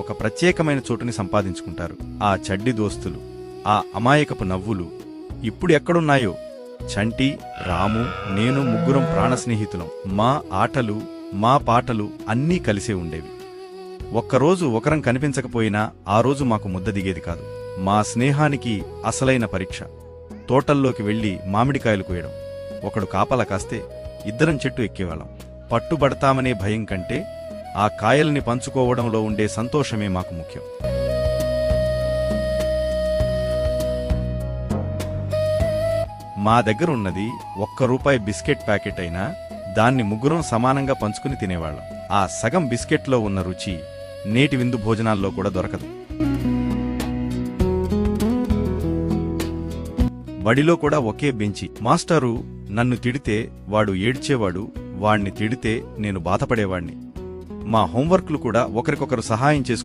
ఒక ప్రత్యేకమైన చోటుని సంపాదించుకుంటారు. ఆ చడ్డి దోస్తులు, ఆ అమాయకపు నవ్వులు ఇప్పుడు ఎక్కడున్నాయో. చంటి, రాము, నేను ముగ్గురం ప్రాణస్నేహితులం. మా ఆటలు, మా పాటలు అన్నీ కలిసే ఉండేవి. ఒక్కరోజు ఒకరం కనిపించకపోయినా ఆ రోజు మాకు ముద్ద దిగేది కాదు. మా స్నేహానికి అసలైన పరీక్ష తోటల్లోకి వెళ్లి మామిడికాయలు కోయడం. ఒకడు కాపలా కాస్తే ఇద్దరం చెట్టు ఎక్కేవాళ్ళం. పట్టుబడతామనే భయం కంటే ఆ కాయల్ని పంచుకోవడంలో ఉండే సంతోషమే మాకు ముఖ్యం. మా దగ్గరున్నది ₹1 బిస్కెట్ ప్యాకెట్ అయినా దాన్ని ముగ్గురం సమానంగా పంచుకుని తినేవాళ్లం. ఆ సగం బిస్కెట్లో ఉన్న రుచి నేటి విందు భోజనాల్లో కూడా దొరకదు. బడిలో కూడా ఒకే బెంచి. మాస్టారు నన్ను తిడితే వాడు ఏడ్చేవాడు, వాణ్ణి తిడితే నేను బాధపడేవాణ్ణి. మా హోంవర్క్లు కూడా ఒకరికొకరు సహాయం చేసుకు